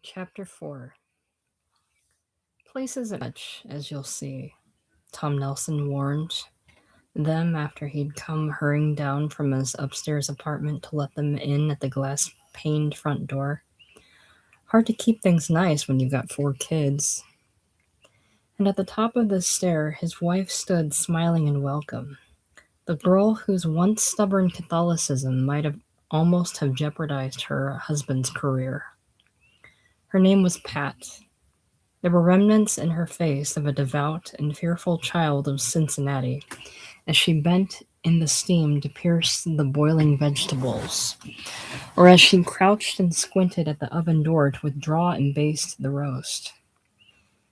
Chapter 4. Places at much, as you'll see, Tom Nelson warned them after he'd come hurrying down from his upstairs apartment to let them in at the glass-paned front door. Hard to keep things nice when you've got 4 kids. And at the top of the stair, his wife stood smiling in welcome. The girl whose once stubborn Catholicism might have almost have jeopardized her husband's career. Her name was Pat. There were remnants in her face of a devout and fearful child of Cincinnati as she bent in the steam to pierce the boiling vegetables, or as she crouched and squinted at the oven door to withdraw and baste the roast.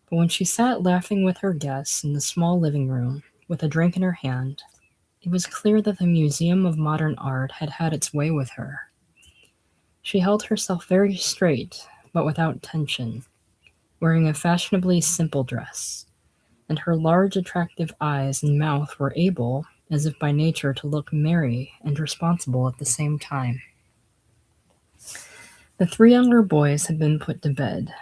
But when she sat laughing with her guests in the small living room, with a drink in her hand, it was clear that the Museum of Modern Art had had its way with her. She held herself very straight, but without tension, wearing a fashionably simple dress, and her large attractive eyes and mouth were able, as if by nature, to look merry and responsible at the same time. The 3 younger boys had been put to bed,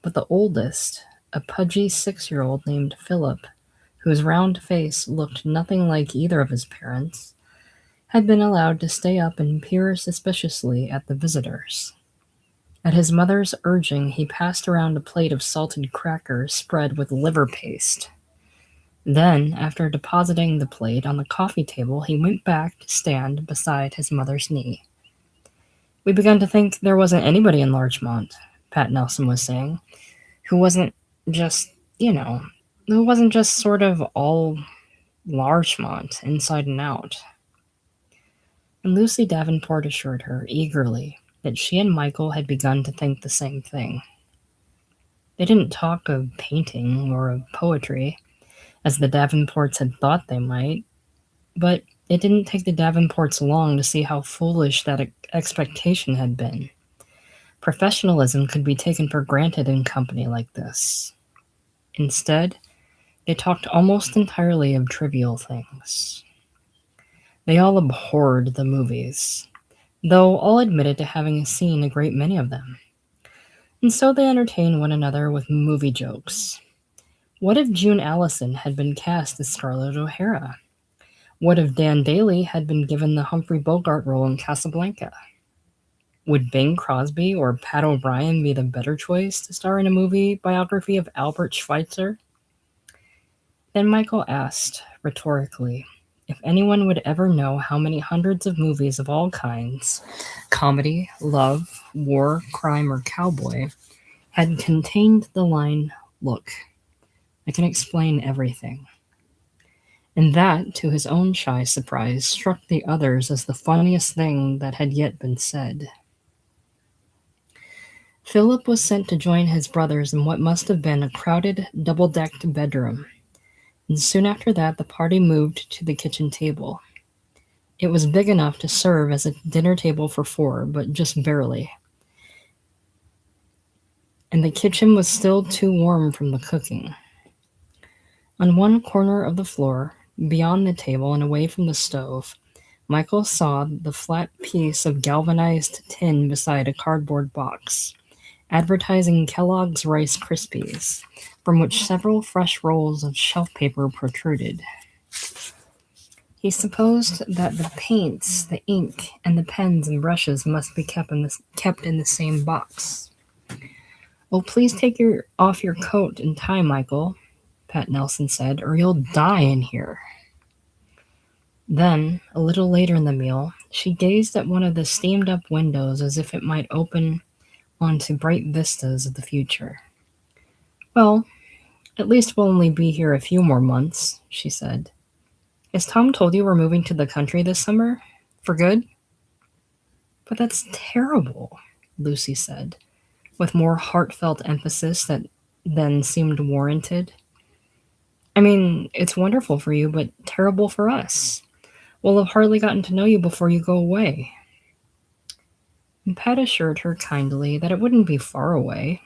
but the oldest, a pudgy 6-year-old named Philip, whose round face looked nothing like either of his parents, had been allowed to stay up and peer suspiciously at the visitors. At his mother's urging, he passed around a plate of salted crackers spread with liver paste. Then, after depositing the plate on the coffee table, he went back to stand beside his mother's knee. "We began to think there wasn't anybody in Larchmont," Pat Nelson was saying, who wasn't just, who wasn't just sort of all Larchmont, inside and out. And Lucy Davenport assured her, eagerly, that she and Michael had begun to think the same thing. They didn't talk of painting or of poetry, as the Davenports had thought they might, but it didn't take the Davenports long to see how foolish that expectation had been. Professionalism could be taken for granted in company like this. Instead, they talked almost entirely of trivial things. They all abhorred the movies, though all admitted to having seen a great many of them. And so they entertained one another with movie jokes. What if June Allison had been cast as Scarlett O'Hara? What if Dan Daly had been given the Humphrey Bogart role in Casablanca? Would Bing Crosby or Pat O'Brien be the better choice to star in a movie biography of Albert Schweitzer? Then Michael asked, rhetorically, if anyone would ever know how many hundreds of movies of all kinds, comedy, love, war, crime, or cowboy, had contained the line, "Look, I can explain everything." And that, to his own shy surprise, struck the others as the funniest thing that had yet been said. Philip was sent to join his brothers in what must have been a crowded, double-decked bedroom, and soon after that the party moved to the kitchen table. It was big enough to serve as a dinner table for 4, but just barely. And the kitchen was still too warm from the cooking. On one corner of the floor, beyond the table and away from the stove, Michael saw the flat piece of galvanized tin beside a cardboard box, advertising Kellogg's Rice Krispies, from which several fresh rolls of shelf paper protruded. He supposed that the paints, the ink, and the pens and brushes must be kept in the same box. "Oh, please take off your coat and tie, Michael," Pat Nelson said, "or you'll die in here." Then, a little later in the meal, she gazed at one of the steamed-up windows as if it might open onto bright vistas of the future. "Well, at least we'll only be here a few more months," she said. "Has Tom told you we're moving to the country this summer? For good?" "But that's terrible," Lucy said, with more heartfelt emphasis than seemed warranted. "I mean, it's wonderful for you, but terrible for us. We'll have hardly gotten to know you before you go away." And Pat assured her kindly that it wouldn't be far away.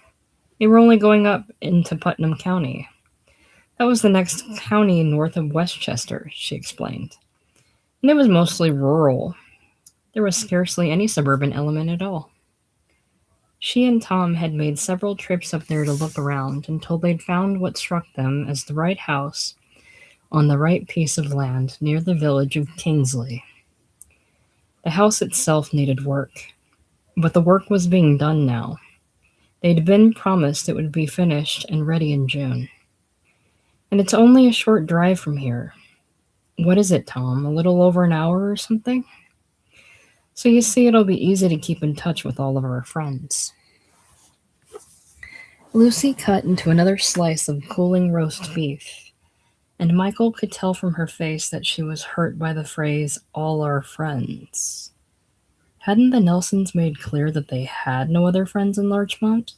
They were only going up into Putnam County. That was the next county north of Westchester, she explained. And it was mostly rural. There was scarcely any suburban element at all. She and Tom had made several trips up there to look around until they'd found what struck them as the right house on the right piece of land near the village of Kingsley. The house itself needed work, but the work was being done now. They'd been promised it would be finished and ready in June. And it's only a short drive from here. What is it, Tom? A little over an hour or something? So you see, it'll be easy to keep in touch with all of our friends. Lucy cut into another slice of cooling roast beef, and Michael could tell from her face that she was hurt by the phrase, all our friends. Hadn't the Nelsons made clear that they had no other friends in Larchmont?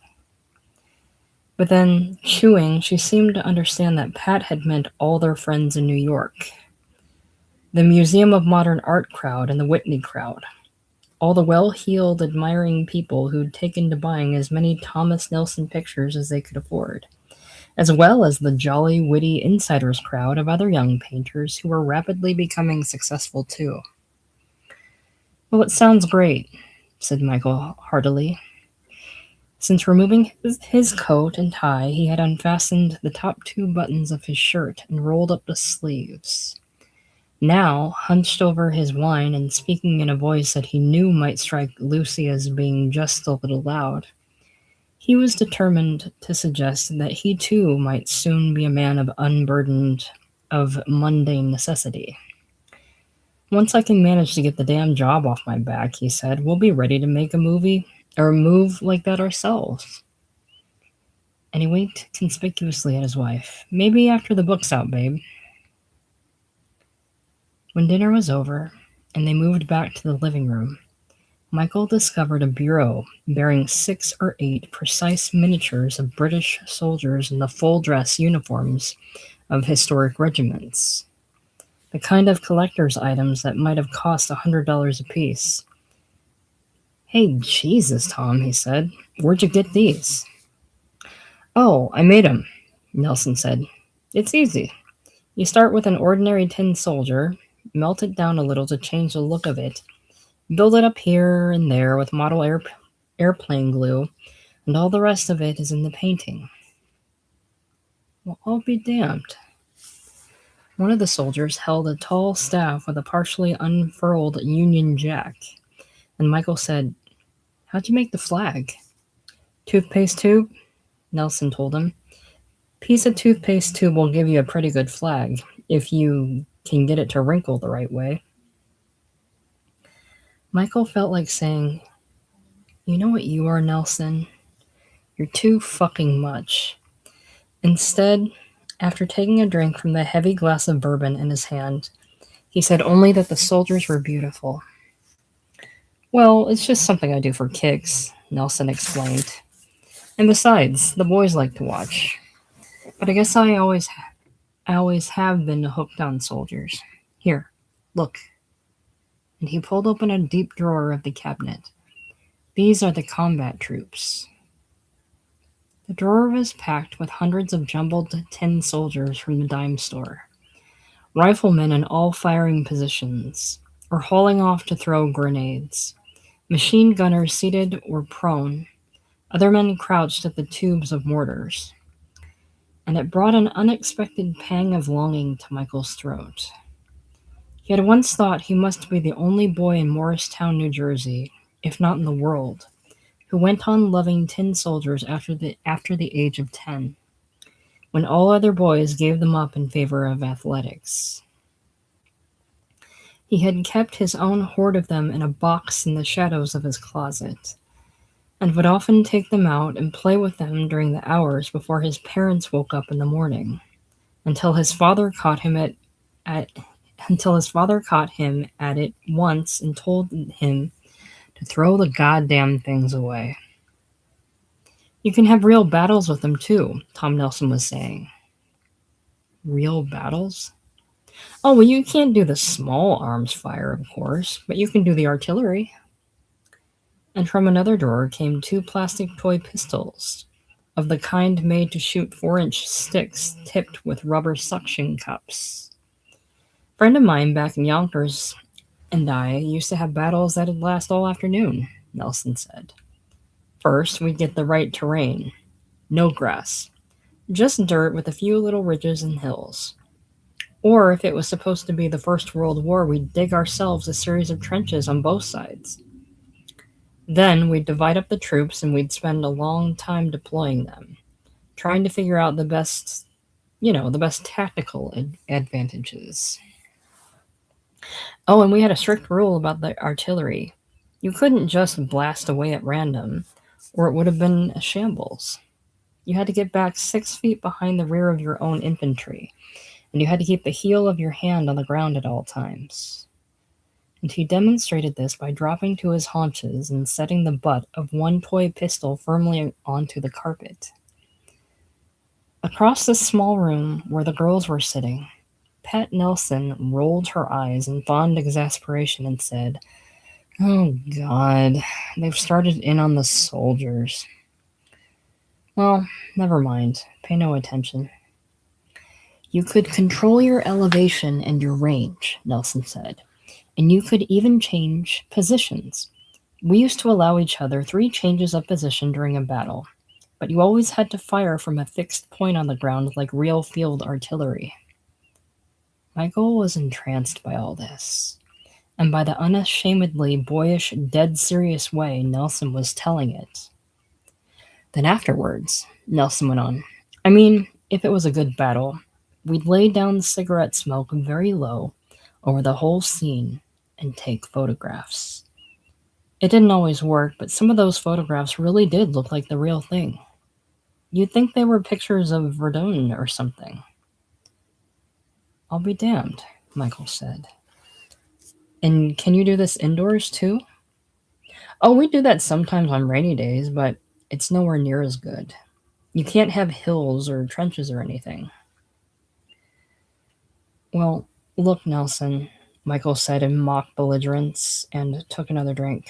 But then, chewing, she seemed to understand that Pat had meant all their friends in New York. The Museum of Modern Art crowd and the Whitney crowd. All the well-heeled, admiring people who'd taken to buying as many Thomas Nelson pictures as they could afford, as well as the jolly, witty insiders crowd of other young painters who were rapidly becoming successful too. Well, it sounds great, said Michael heartily. Since removing his coat and tie, he had unfastened the top two buttons of his shirt and rolled up the sleeves. Now, hunched over his wine and speaking in a voice that he knew might strike Lucy as being just a little loud, he was determined to suggest that he too might soon be a man of unburdened of mundane necessity. Once I can manage to get the damn job off my back, he said, we'll be ready to make a movie or a move like that ourselves. And he winked conspicuously at his wife. Maybe after the book's out, babe. When dinner was over, and they moved back to the living room, Michael discovered a bureau bearing 6 or 8 precise miniatures of British soldiers in the full-dress uniforms of historic regiments. The kind of collector's items that might have cost $100 apiece. Hey, Jesus, Tom, he said. Where'd you get these? Oh, I made 'em, Nelson said. It's easy. You start with an ordinary tin soldier, melt it down a little to change the look of it, build it up here and there with model airplane glue, and all the rest of it is in the painting. Well, I'll be damned. One of the soldiers held a tall staff with a partially unfurled Union Jack, and Michael said, How'd you make the flag? Toothpaste tube? Nelson told him. Piece of toothpaste tube will give you a pretty good flag, if you can get it to wrinkle the right way. Michael felt like saying, You know what you are, Nelson? You're too fucking much. Instead, after taking a drink from the heavy glass of bourbon in his hand, he said only that the soldiers were beautiful. Well, it's just something I do for kicks, Nelson explained. And besides, the boys like to watch. But I guess I always have been hooked on soldiers. Here, look. And he pulled open a deep drawer of the cabinet. These are the combat troops. The drawer was packed with hundreds of jumbled tin soldiers from the dime store. Riflemen in all firing positions, or hauling off to throw grenades. Machine gunners seated or prone. Other men crouched at the tubes of mortars. And it brought an unexpected pang of longing to Michael's throat. He had once thought he must be the only boy in Morristown, New Jersey, if not in the world, who went on loving tin soldiers after the age of 10, when all other boys gave them up in favor of athletics. He had kept his own hoard of them in a box in the shadows of his closet, and would often take them out and play with them during the hours before his parents woke up in the morning, until his father caught him at it once and told him to throw the goddamn things away. You can have real battles with them too, Tom Nelson was saying. Real battles? Oh, well, you can't do the small arms fire, of course, but you can do the artillery. And from another drawer came 2 plastic toy pistols, of the kind made to shoot 4-inch sticks tipped with rubber suction cups. A friend of mine back in Yonkers and I used to have battles that'd last all afternoon, Nelson said. First, we'd get the right terrain. No grass. Just dirt with a few little ridges and hills. Or if it was supposed to be the First World War, we'd dig ourselves a series of trenches on both sides. Then we'd divide up the troops and we'd spend a long time deploying them, trying to figure out the best tactical advantages. Oh, and we had a strict rule about the artillery. You couldn't just blast away at random, or it would have been a shambles. You had to get back 6 feet behind the rear of your own infantry, and you had to keep the heel of your hand on the ground at all times. And he demonstrated this by dropping to his haunches and setting the butt of one toy pistol firmly onto the carpet. Across the small room where the girls were sitting, Pat Nelson rolled her eyes in fond exasperation and said, "Oh, God, they've started in on the soldiers." Well, never mind. Pay no attention. You could control your elevation and your range, Nelson said, and you could even change positions. We used to allow each other 3 changes of position during a battle, but you always had to fire from a fixed point on the ground like real field artillery. Michael was entranced by all this, and by the unashamedly boyish, dead serious way Nelson was telling it. Then afterwards, Nelson went on, I mean, if it was a good battle, we'd lay down cigarette smoke very low over the whole scene and take photographs. It didn't always work, but some of those photographs really did look like the real thing. You'd think they were pictures of Verdun or something. I'll be damned, Michael said. And can you do this indoors too? Oh, we do that sometimes on rainy days, but it's nowhere near as good. You can't have hills or trenches or anything. Well, look, Nelson, Michael said in mock belligerence and took another drink.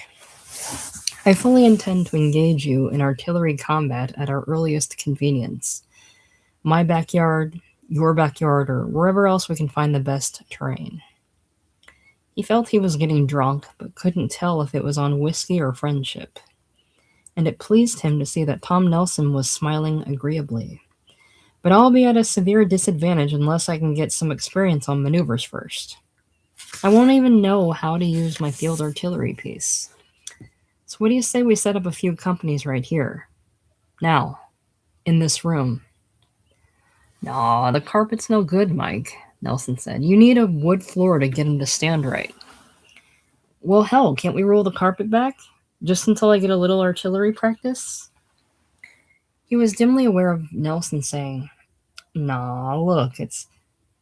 I fully intend to engage you in artillery combat at our earliest convenience. My backyard, your backyard, or wherever else we can find the best terrain. He felt he was getting drunk, but couldn't tell if it was on whiskey or friendship. And it pleased him to see that Tom Nelson was smiling agreeably. But I'll be at a severe disadvantage unless I can get some experience on maneuvers first. I won't even know how to use my field artillery piece. So what do you say we set up a few companies right here? Now, in this room. Nah, the carpet's no good, Mike, Nelson said. You need a wood floor to get him to stand right. Well, hell, can't we roll the carpet back? Just until I get a little artillery practice? He was dimly aware of Nelson saying, Nah, look, it's...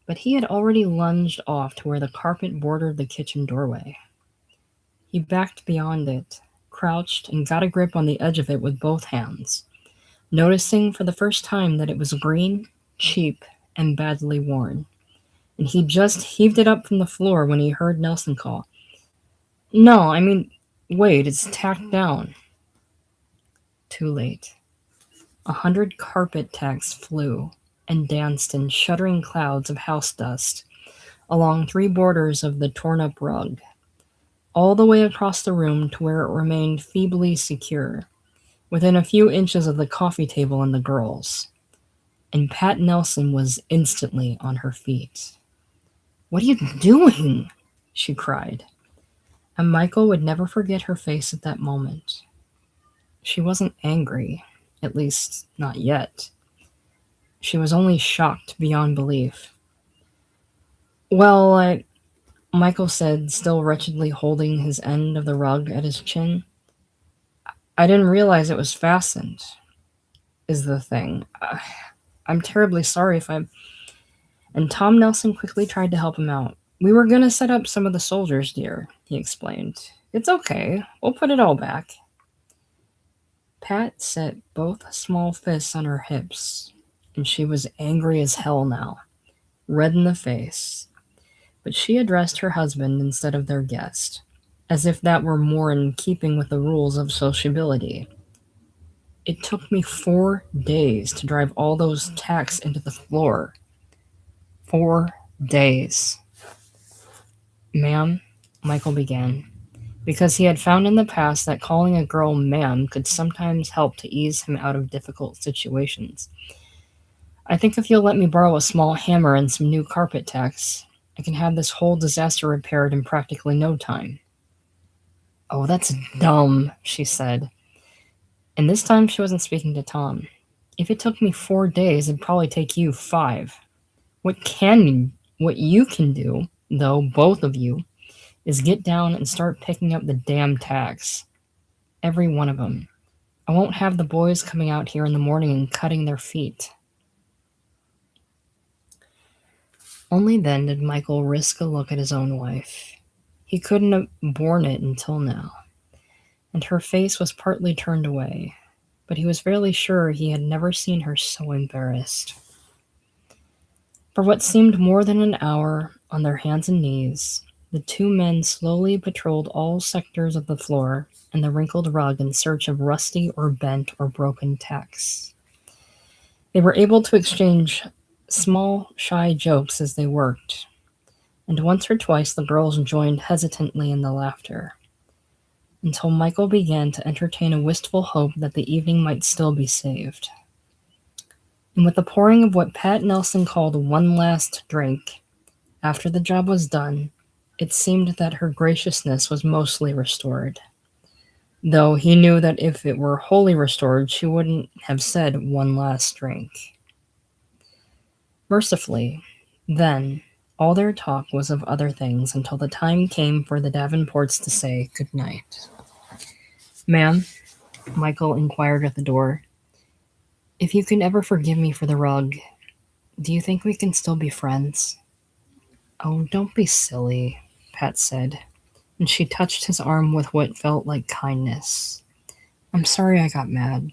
But he had already lunged off to where the carpet bordered the kitchen doorway. He backed beyond it, crouched, and got a grip on the edge of it with both hands, noticing for the first time that it was green, cheap, and badly worn. And he just heaved it up from the floor when he heard Nelson call, No, I mean, wait, it's tacked down. Too late. 100 carpet tacks flew and danced in shuddering clouds of house dust along 3 borders of the torn-up rug, all the way across the room to where it remained feebly secure, within a few inches of the coffee table and the girls. And Pat Nelson was instantly on her feet. What are you doing? She cried. And Michael would never forget her face at that moment. She wasn't angry, at least not yet. She was only shocked beyond belief. Well, Michael said, still wretchedly holding his end of the rug at his chin. I didn't realize it was fastened, is the thing. I'm terribly sorry if I'm... And Tom Nelson quickly tried to help him out. We were going to set up some of the soldiers, dear, he explained. It's okay. We'll put it all back. Pat set both small fists on her hips, and she was angry as hell now, red in the face. But she addressed her husband instead of their guest, as if that were more in keeping with the rules of sociability. It took me 4 days to drive all those tacks into the floor. 4 days. Ma'am, Michael began. because he had found in the past that calling a girl ma'am could sometimes help to ease him out of difficult situations. I think if you'll let me borrow a small hammer and some new carpet tacks, I can have this whole disaster repaired in practically no time. Oh, that's dumb, she said. And this time she wasn't speaking to Tom. If it took me 4 days, it'd probably take you 5. What you can do, though, both of you, is get down and start picking up the damn tacks. Every one of them. I won't have the boys coming out here in the morning and cutting their feet. Only then did Michael risk a look at his own wife. He couldn't have borne it until now, and her face was partly turned away, but he was fairly sure he had never seen her so embarrassed. For what seemed more than an hour, on their hands and knees, the two men slowly patrolled all sectors of the floor and the wrinkled rug in search of rusty or bent or broken tacks. They were able to exchange small, shy jokes as they worked, and once or twice the girls joined hesitantly in the laughter, until Michael began to entertain a wistful hope that the evening might still be saved. And with the pouring of what Pat Nelson called one last drink, after the job was done, it seemed that her graciousness was mostly restored. Though he knew that if it were wholly restored, she wouldn't have said one last drink. Mercifully, then, all their talk was of other things until the time came for the Davenports to say good night. "Ma'am," Michael inquired at the door, "if you can ever forgive me for the rug, do you think we can still be friends?" "Oh, don't be silly," Pat said, and she touched his arm with what felt like kindness. "I'm sorry I got mad."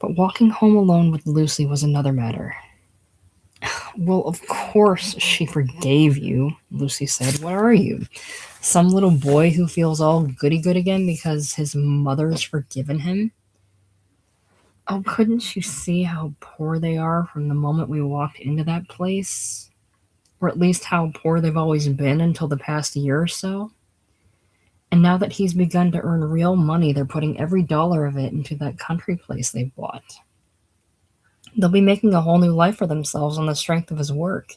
But walking home alone with Lucy was another matter. "Well, of course she forgave you," Lucy said. "What are you? Some little boy who feels all goody-good again because his mother's forgiven him?" "Oh, couldn't you see how poor they are from the moment we walked into that place? Or at least how poor they've always been until the past year or so? And now that he's begun to earn real money, they're putting every dollar of it into that country place they've bought. They'll be making a whole new life for themselves on the strength of his work.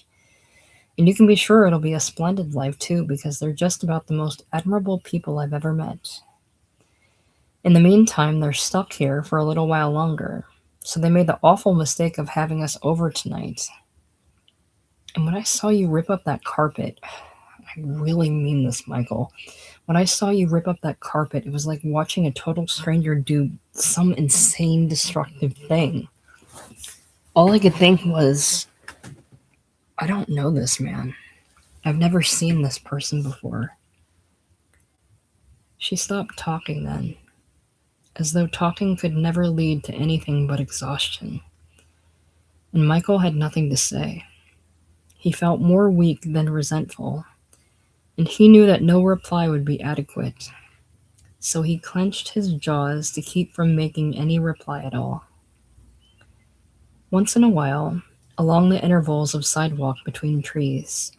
And you can be sure it'll be a splendid life, too, because they're just about the most admirable people I've ever met. In the meantime, they're stuck here for a little while longer, so they made the awful mistake of having us over tonight. And when I saw you rip up that carpet, I really mean this, Michael. When I saw you rip up that carpet, it was like watching a total stranger do some insane, destructive thing. All I could think was, I don't know this man. I've never seen this person before." She stopped talking then, as though talking could never lead to anything but exhaustion. And Michael had nothing to say. He felt more weak than resentful, and he knew that no reply would be adequate. So he clenched his jaws to keep from making any reply at all. Once in a while, along the intervals of sidewalk between trees,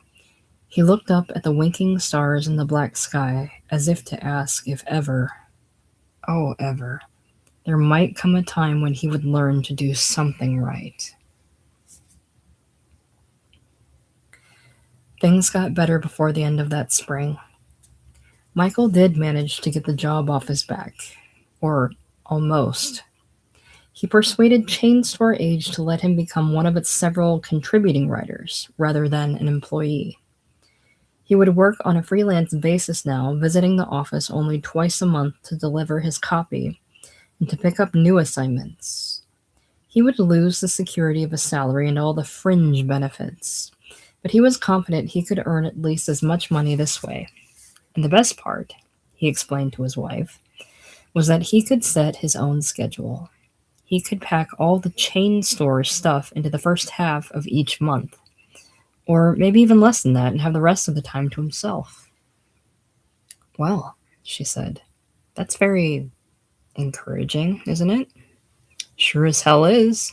he looked up at the winking stars in the black sky as if to ask if ever, oh ever, there might come a time when he would learn to do something right. Things got better before the end of that spring. Michael did manage to get the job off his back, or almost. He persuaded Chain Store Age to let him become one of its several contributing writers, rather than an employee. He would work on a freelance basis now, visiting the office only twice a month to deliver his copy and to pick up new assignments. He would lose the security of a salary and all the fringe benefits, but he was confident he could earn at least as much money this way. And the best part, he explained to his wife, was that he could set his own schedule. He could pack all the chain store stuff into the first half of each month, or maybe even less than that, and have the rest of the time to himself. "Well," she said, "that's very encouraging, isn't it?" "Sure as hell is."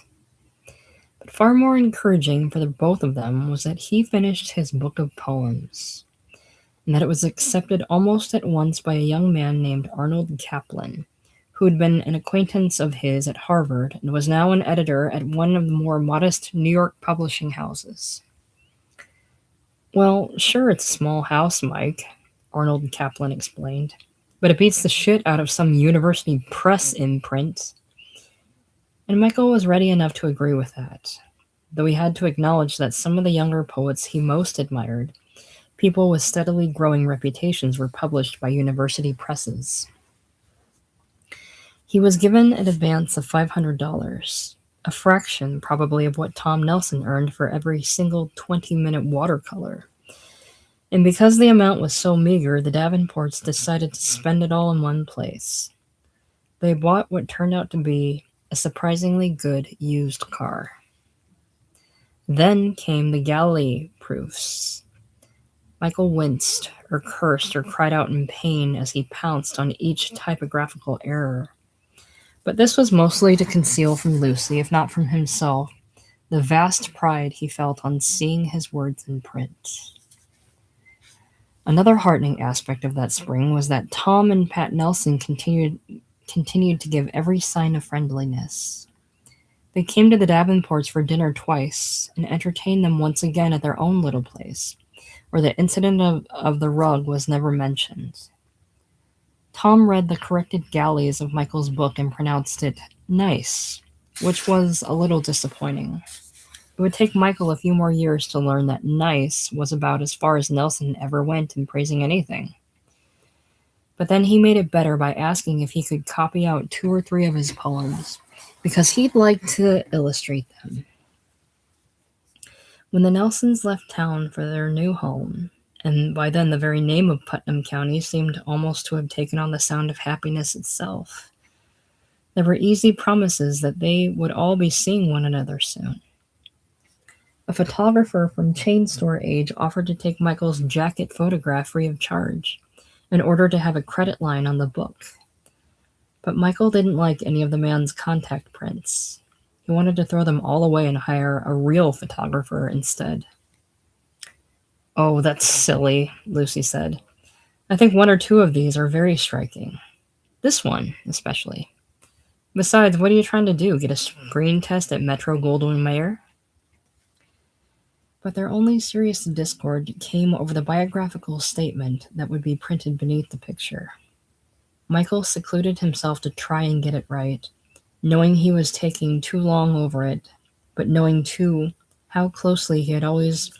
But far more encouraging for the both of them was that he finished his book of poems. and that it was accepted almost at once by a young man named Arnold Kaplan, who had been an acquaintance of his at Harvard and was now an editor at one of the more modest New York publishing houses. "Well, sure, it's a small house, Mike," Arnold Kaplan explained, "but it beats the shit out of some university press imprint." And Michael was ready enough to agree with that, though he had to acknowledge that some of the younger poets he most admired, people with steadily growing reputations, were published by university presses. He was given an advance of $500, a fraction probably of what Tom Nelson earned for every single 20-minute watercolor. And because the amount was so meager, the Davenports decided to spend it all in one place. They bought what turned out to be a surprisingly good used car. Then came the galley proofs. Michael winced, or cursed, or cried out in pain as he pounced on each typographical error. But this was mostly to conceal from Lucy, if not from himself, the vast pride he felt on seeing his words in print. Another heartening aspect of that spring was that Tom and Pat Nelson continued to give every sign of friendliness. They came to the Davenports for dinner twice and entertained them once again at their own little place, where the incident of the rug was never mentioned. Tom read the corrected galleys of Michael's book and pronounced it nice, which was a little disappointing. It would take Michael a few more years to learn that nice was about as far as Nelson ever went in praising anything. But then he made it better by asking if he could copy out 2 or 3 of his poems, because he'd like to illustrate them. When the Nelsons left town for their new home, and by then the very name of Putnam County seemed almost to have taken on the sound of happiness itself, there were easy promises that they would all be seeing one another soon. A photographer from chain store age offered to take Michael's jacket photograph free of charge, in order to have a credit line on the book. But Michael didn't like any of the man's contact prints. He wanted to throw them all away and hire a real photographer instead. "Oh, that's silly," Lucy said. "I think 1 or 2 of these are very striking. This one, especially. Besides, what are you trying to do? Get a screen test at Metro-Goldwyn-Mayer?" But their only serious discord came over the biographical statement that would be printed beneath the picture. Michael secluded himself to try and get it right, knowing he was taking too long over it, but knowing, too, how closely he had always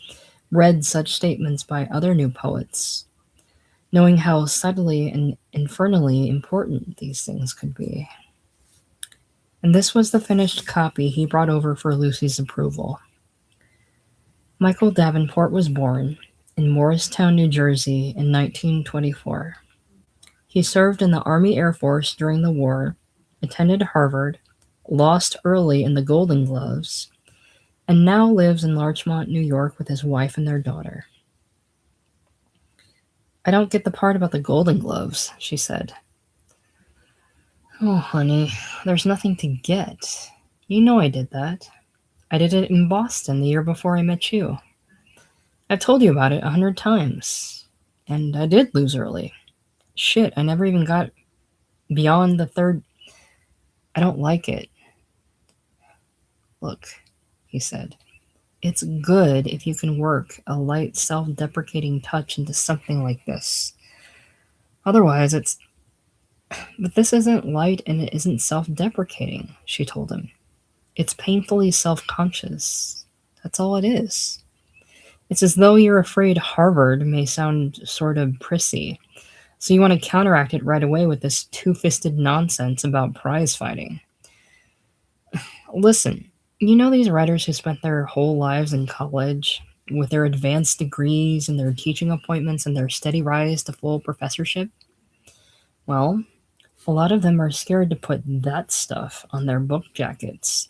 read such statements by other new poets, knowing how subtly and infernally important these things could be. And this was the finished copy he brought over for Lucy's approval. Michael Davenport was born in Morristown, New Jersey in 1924. He served in the Army Air Force during the war, attended Harvard, lost early in the Golden Gloves, and now lives in Larchmont, New York with his wife and their daughter. "I don't get the part about the Golden Gloves," she said. "Oh, honey, there's nothing to get. You know I did that. I did it in Boston the year before I met you. I've told you about it 100 times. And I did lose early. Shit, I never even got beyond the 3rd. I don't like it." "Look," he said, "it's good if you can work a light self-deprecating touch into something like this. Otherwise, it's..." "But this isn't light and it isn't self-deprecating," she told him. "It's painfully self-conscious. That's all it is. It's as though you're afraid Harvard may sound sort of prissy, so you want to counteract it right away with this two-fisted nonsense about prize fighting. Listen, you know these writers who spent their whole lives in college, with their advanced degrees and their teaching appointments and their steady rise to full professorship? Well, a lot of them are scared to put that stuff on their book jackets.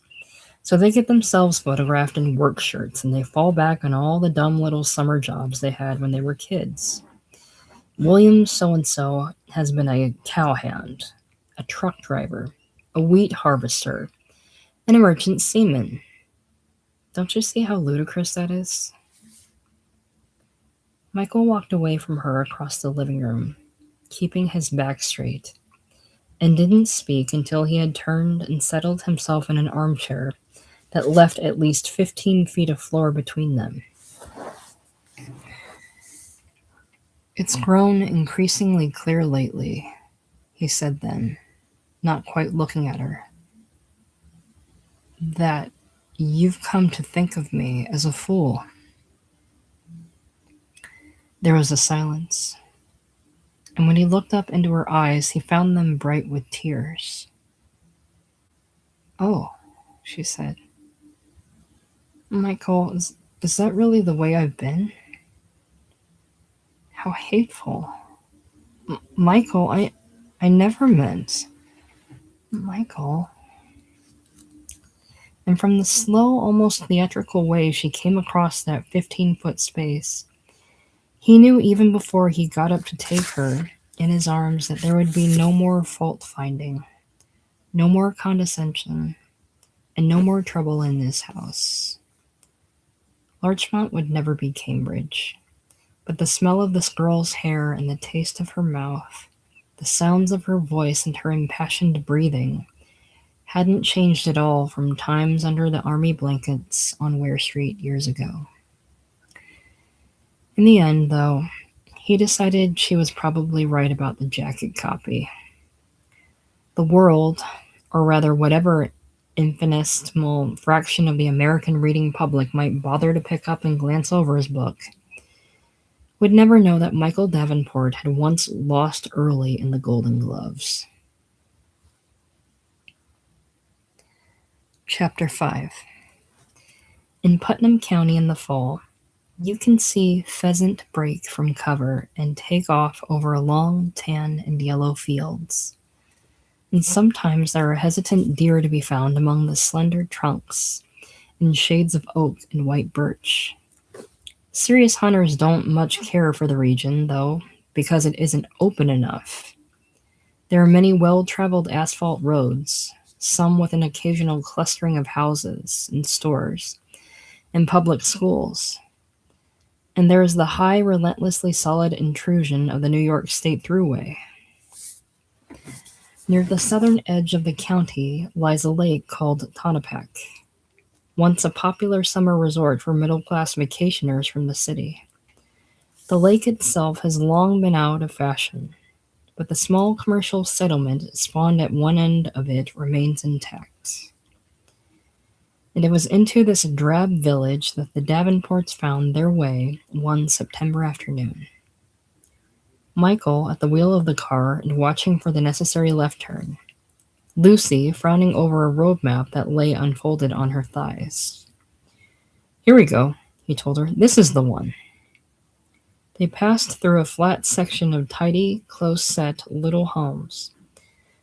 So they get themselves photographed in work shirts and they fall back on all the dumb little summer jobs they had when they were kids. William so-and-so has been a cowhand, a truck driver, a wheat harvester, and a merchant seaman. Don't you see how ludicrous that is?" Michael walked away from her across the living room, keeping his back straight, and didn't speak until he had turned and settled himself in an armchair that left at least 15 feet of floor between them. "It's grown increasingly clear lately," he said then, not quite looking at her, "that you've come to think of me as a fool." There was a silence, and when he looked up into her eyes, he found them bright with tears. "Oh," she said. "Michael, is that really the way I've been? How hateful. Michael, I never meant. Michael." And from the slow, almost theatrical way she came across that 15-foot space, he knew even before he got up to take her in his arms that there would be no more fault-finding, no more condescension, and no more trouble in this house. Larchmont would never be Cambridge, but the smell of this girl's hair and the taste of her mouth, the sounds of her voice and her impassioned breathing, hadn't changed at all from times under the army blankets on Ware Street years ago. In the end, though, he decided she was probably right about the jacket copy. The world, or rather whatever infinitesimal fraction of the American reading public might bother to pick up and glance over his book, would never know that Michael Davenport had once lost early in the Golden Gloves. Chapter 5. In Putnam County in the fall, you can see pheasant break from cover and take off over long tan and yellow fields. And sometimes there are hesitant deer to be found among the slender trunks and shades of oak and white birch. Serious hunters don't much care for the region, though, because it isn't open enough. There are many well-traveled asphalt roads, some with an occasional clustering of houses and stores and public schools. And there is the high, relentlessly solid intrusion of the New York State Thruway. Near the southern edge of the county lies a lake called Tonopah, once a popular summer resort for middle-class vacationers from the city. The lake itself has long been out of fashion, but the small commercial settlement spawned at one end of it remains intact. And it was into this drab village that the Davenports found their way one September afternoon. Michael at the wheel of the car and watching for the necessary left turn. Lucy frowning over a road map that lay unfolded on her thighs. "Here we go," he told her. "This is the one." They passed through a flat section of tidy, close-set little homes,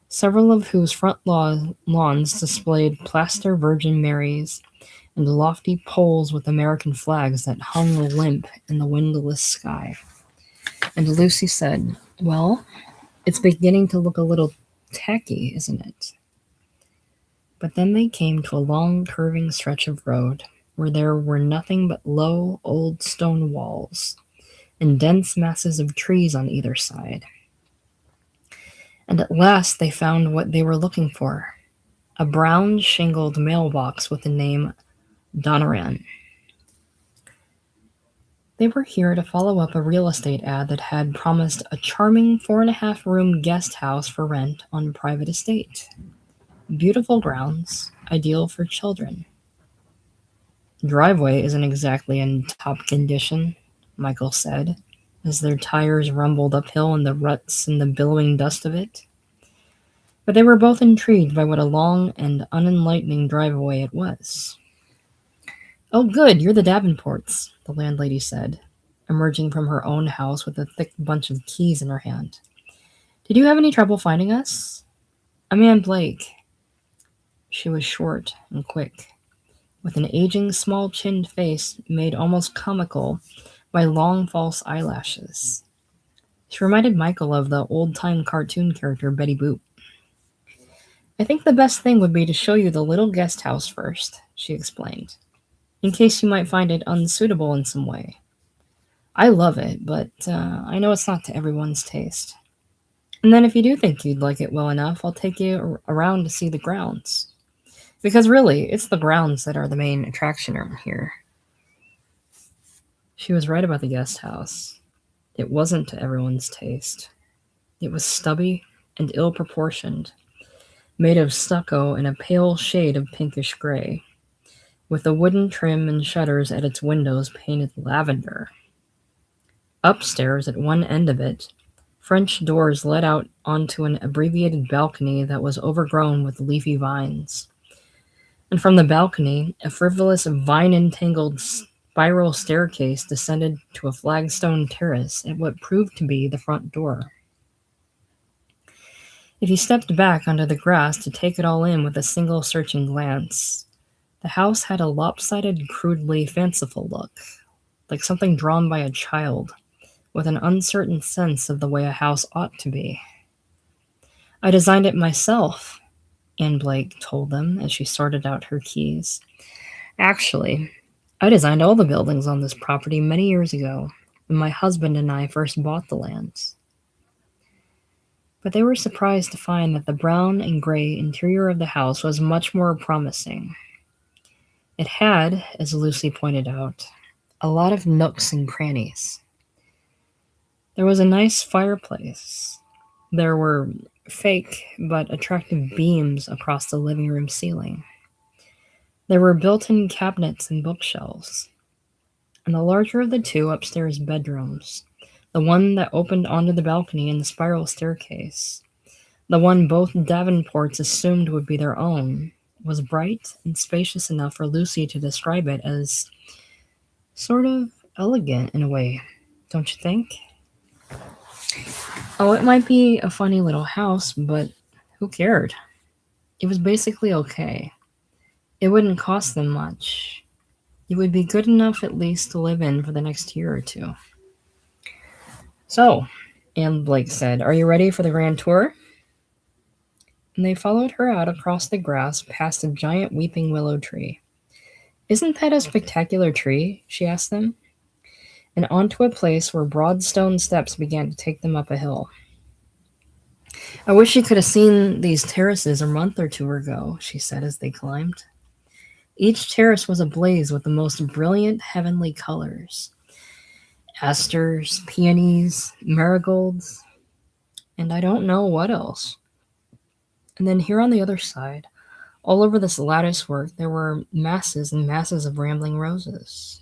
several of whose front lawns displayed plaster Virgin Marys and lofty poles with American flags that hung limp in the windless sky. And Lucy said, "Well, it's beginning to look a little tacky, isn't it?" But then they came to a long, curving stretch of road where there were nothing but low, old stone walls and dense masses of trees on either side. And at last they found what they were looking for, a brown shingled mailbox with the name Donoran. They were here to follow up a real estate ad that had promised a charming 4.5-room guest house for rent on private estate. Beautiful grounds, ideal for children. "Driveway isn't exactly in top condition," Michael said, as their tires rumbled uphill in the ruts and the billowing dust of it. But they were both intrigued by what a long and unenlightening driveway it was. "Oh, good, you're the Davenports," the landlady said, emerging from her own house with a thick bunch of keys in her hand. "Did you have any trouble finding us?" "I'm Anne Blake." She was short and quick, with an aging, small-chinned face made almost comical by long false eyelashes. She reminded Michael of the old-time cartoon character Betty Boop. "I think the best thing would be to show you the little guest house first," she explained, "in case you might find it unsuitable in some way. I love it, but I know it's not to everyone's taste. And then if you do think you'd like it well enough, I'll take you around to see the grounds. Because really, it's the grounds that are the main attraction around here. She was right about the guest house. It wasn't to everyone's taste. It was stubby and ill proportioned, made of stucco and a pale shade of pinkish gray, with the wooden trim and shutters at its windows painted lavender. Upstairs, at one end of it, French doors led out onto an abbreviated balcony that was overgrown with leafy vines. And from the balcony, a frivolous vine-entangled spiral staircase descended to a flagstone terrace at what proved to be the front door. If you stepped back onto the grass to take it all in with a single searching glance, the house had a lopsided, crudely fanciful look, like something drawn by a child, with an uncertain sense of the way a house ought to be. I designed it myself, Anne Blake told them as she sorted out her keys. Actually, I designed all the buildings on this property many years ago, when my husband and I first bought the lands. But they were surprised to find that the brown and gray interior of the house was much more promising. It had, as Lucy pointed out, a lot of nooks and crannies. There was a nice fireplace. There were fake but attractive beams across the living room ceiling. There were built-in cabinets and bookshelves. And the larger of the two upstairs bedrooms, the one that opened onto the balcony and the spiral staircase, the one both Davenports assumed would be their own, was bright and spacious enough for Lucy to describe it as sort of elegant in a way, don't you think? Oh, it might be a funny little house, but who cared? It was basically okay. It wouldn't cost them much. It would be good enough at least to live in for the next year or two. So, Anne Blake said, "Are you ready for the grand tour?" And they followed her out across the grass past a giant weeping willow tree. "Isn't that a spectacular tree?" she asked them, and onto a place where broad stone steps began to take them up a hill. "I wish you could have seen these terraces a month or two ago," she said as they climbed. Each terrace was ablaze with the most brilliant heavenly colors: asters, peonies, marigolds, and I don't know what else. And then here on the other side, all over this lattice work, there were masses and masses of rambling roses.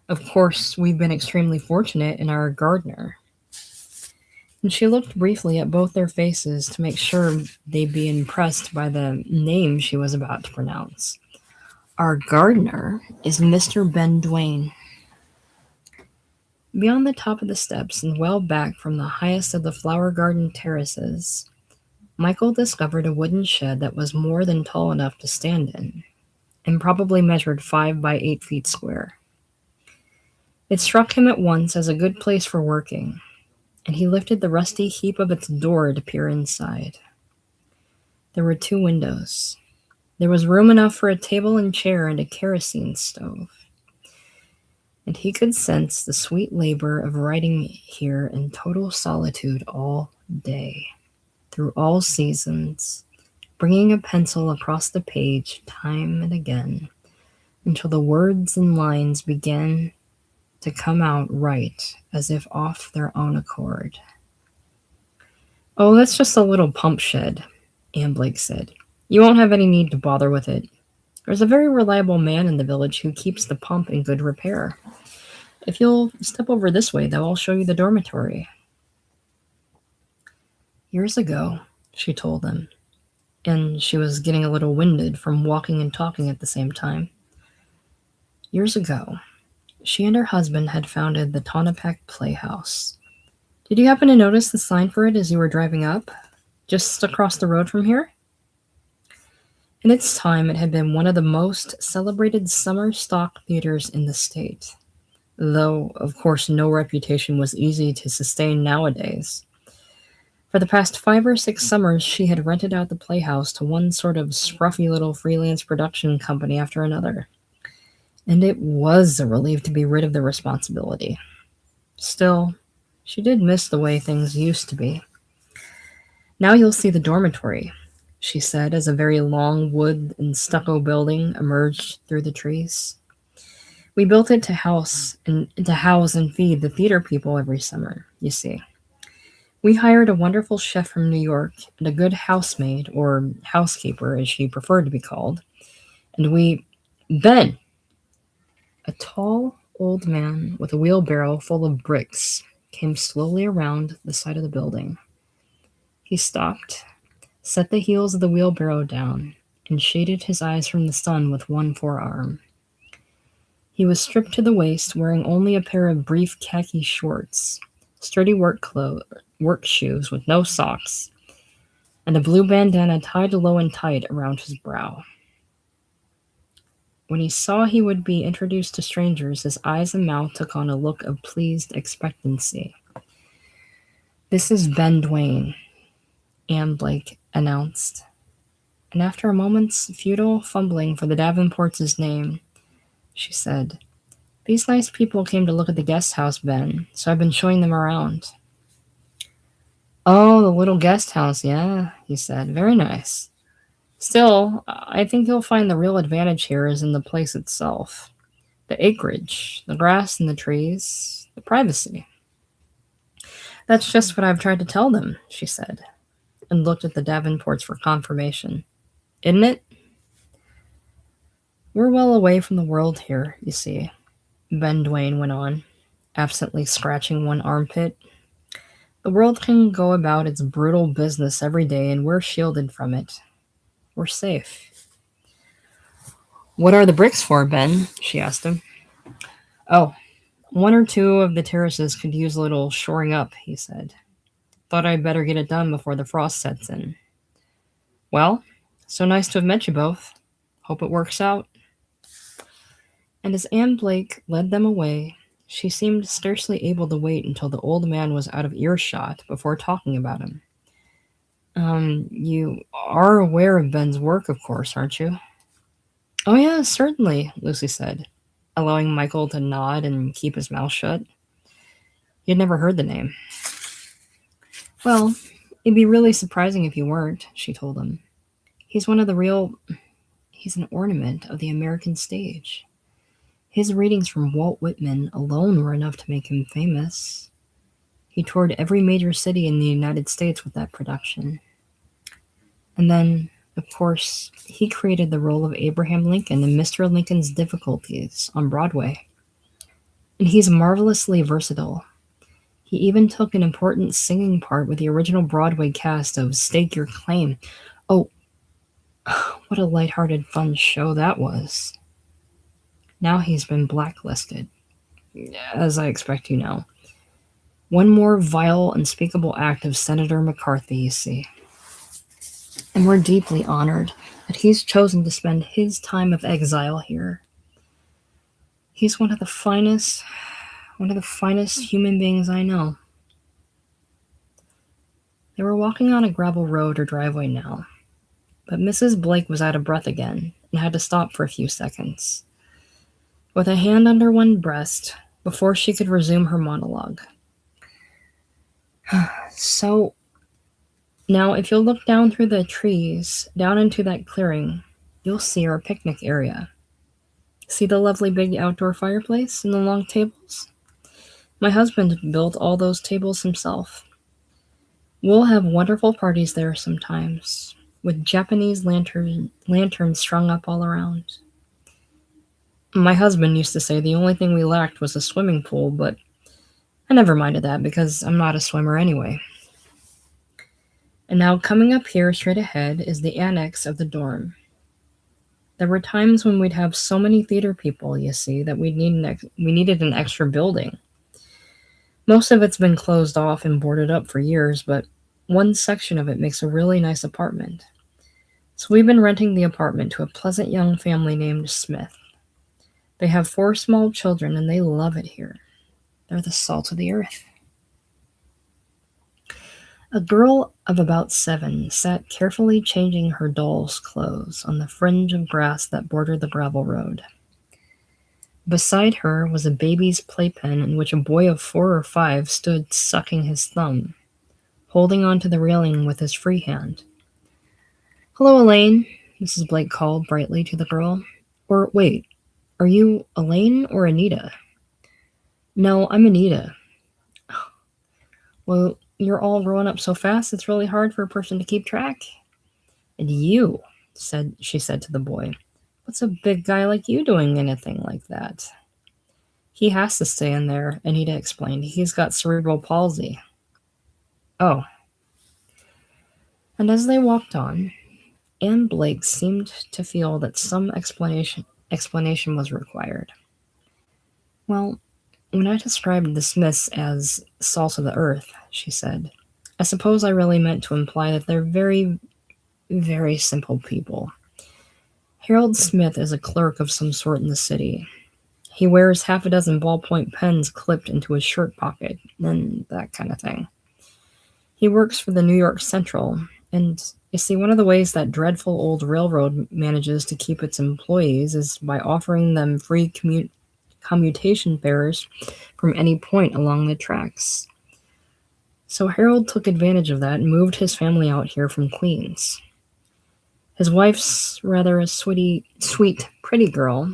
Of course, we've been extremely fortunate in our gardener. And she looked briefly at both their faces to make sure they'd be impressed by the name she was about to pronounce. "Our gardener is Mr. Ben Dwayne." Beyond the top of the steps and well back from the highest of the flower garden terraces, Michael discovered a wooden shed that was more than tall enough to stand in, and probably measured 5 by 8 feet square. It struck him at once as a good place for working, and he lifted the rusty heap of its door to peer inside. There were 2 windows. There was room enough for a table and chair and a kerosene stove. And he could sense the sweet labor of writing here in total solitude all day, through all seasons, bringing a pencil across the page time and again, until the words and lines began to come out right, as if off their own accord. "Oh, that's just a little pump shed," Anne Blake said. "You won't have any need to bother with it. There's a very reliable man in the village who keeps the pump in good repair. If you'll step over this way, though, I'll show you the dormitory." "Years ago," she told them, and she was getting a little winded from walking and talking at the same time. "Years ago, she and her husband had founded the Tonopec Playhouse. Did you happen to notice the sign for it as you were driving up, just across the road from here? In its time, it had been one of the most celebrated summer stock theaters in the state, though, of course, no reputation was easy to sustain nowadays. For the past 5 or 6 summers, she had rented out the playhouse to one sort of scruffy little freelance production company after another. And it was a relief to be rid of the responsibility. Still, she did miss the way things used to be. "Now you'll see the dormitory," she said as a very long wood and stucco building emerged through the trees. "We built it to house and feed the theater people every summer, you see. We hired a wonderful chef from New York and a good housemaid, or housekeeper as she preferred to be called, and we Ben!" A tall old man with a wheelbarrow full of bricks came slowly around the side of the building. He stopped, set the heels of the wheelbarrow down, and shaded his eyes from the sun with one forearm. He was stripped to the waist, wearing only a pair of brief khaki shorts, sturdy work shoes with no socks, and a blue bandana tied low and tight around his brow. When he saw he would be introduced to strangers, his eyes and mouth took on a look of pleased expectancy. "This is Ben Dwayne," Anne Blake announced, and after a moment's futile fumbling for the Davenports' name, she said, "These nice people came to look at the guest house, Ben, so I've been showing them around." "Oh, the little guest house, yeah," he said. "Very nice. Still, I think you'll find the real advantage here is in the place itself. The acreage, the grass and the trees, the privacy." "That's just what I've tried to tell them," she said, and looked at the Davenports for confirmation. "Isn't it? We're well away from the world here, you see," Ben Dwayne went on, absently scratching one armpit. "The world can go about its brutal business every day, and we're shielded from it. We're safe." "What are the bricks for, Ben?" she asked him. "Oh, one or two of the terraces could use a little shoring up," he said. "Thought I'd better get it done before the frost sets in." "Well, so nice to have met you both. Hope it works out." And as Anne Blake led them away, she seemed scarcely able to wait until the old man was out of earshot before talking about him. You are aware of Ben's work, of course, aren't you?" "Oh, yes, certainly," Lucy said, allowing Michael to nod and keep his mouth shut. He had never heard the name. "Well, it'd be really surprising if you weren't," she told him. He's one of the real... He's an ornament of the American stage. His readings from Walt Whitman alone were enough to make him famous. He toured every major city in the United States with that production. And then, of course, he created the role of Abraham Lincoln in Mr. Lincoln's Difficulties on Broadway. And he's marvelously versatile. He even took an important singing part with the original Broadway cast of Stake Your Claim. Oh, what a lighthearted, fun show that was. Now he's been blacklisted, as I expect you know. One more vile, unspeakable act of Senator McCarthy, you see. And we're deeply honored that he's chosen to spend his time of exile here. He's one of the finest human beings I know. They were walking on a gravel road or driveway now, but Mrs. Blake was out of breath again and had to stop for a few seconds, with a hand under one breast, before she could resume her monologue. "So, now if you'll look down through the trees, down into that clearing, you'll see our picnic area. See the lovely big outdoor fireplace and the long tables? My husband built all those tables himself. We'll have wonderful parties there sometimes, with Japanese lanterns strung up all around. My husband used to say the only thing we lacked was a swimming pool, but I never minded that because I'm not a swimmer anyway. And now coming up here straight ahead is the annex of the dorm. There were times when we'd have so many theater people, you see, that we needed an extra building. Most of it's been closed off and boarded up for years, but one section of it makes a really nice apartment. So we've been renting the apartment to a pleasant young family named Smith. They have 4 small children, and they love it here. They're the salt of the earth." A girl of about 7 sat carefully changing her doll's clothes on the fringe of grass that bordered the gravel road. Beside her was a baby's playpen in which a boy of 4 or 5 stood sucking his thumb, holding onto the railing with his free hand. "Hello, Elaine," Mrs. Blake called brightly to the girl. "Or wait, are you Elaine or Anita?" "No, I'm Anita." "Well, you're all growing up so fast it's really hard for a person to keep track." "And you," she said to the boy. "What's a big guy like you doing anything like that?" "He has to stay in there," Anita explained. "He's got cerebral palsy." "Oh." And as they walked on, Anne Blake seemed to feel that some explanation was required. "Well, when I described the Smiths as salt of the earth," she said, "I suppose I really meant to imply that they're very, very simple people. Harold Smith is a clerk of some sort in the city. He wears half a dozen ballpoint pens clipped into his shirt pocket, and that kind of thing. He works for the New York Central, and you see, one of the ways that dreadful old railroad manages to keep its employees is by offering them free commutation fares from any point along the tracks. So Harold took advantage of that and moved his family out here from Queens. His wife's rather a sweet, pretty girl,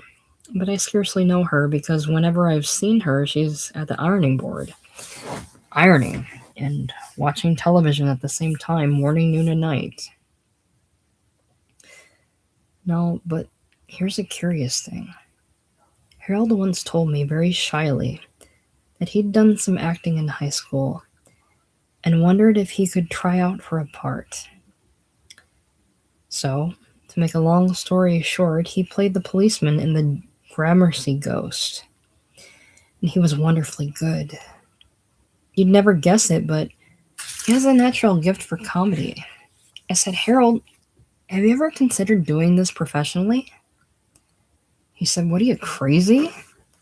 but I scarcely know her because whenever I've seen her, she's at the ironing board, ironing and watching television at the same time, morning, noon, and night. No, but here's a curious thing. Harold once told me very shyly that he'd done some acting in high school and wondered if he could try out for a part. So, to make a long story short, he played the policeman in the Gramercy Ghost, and he was wonderfully good. You'd never guess it, but he has a natural gift for comedy. I said, "Harold, have you ever considered doing this professionally?" He said, "What are you, crazy?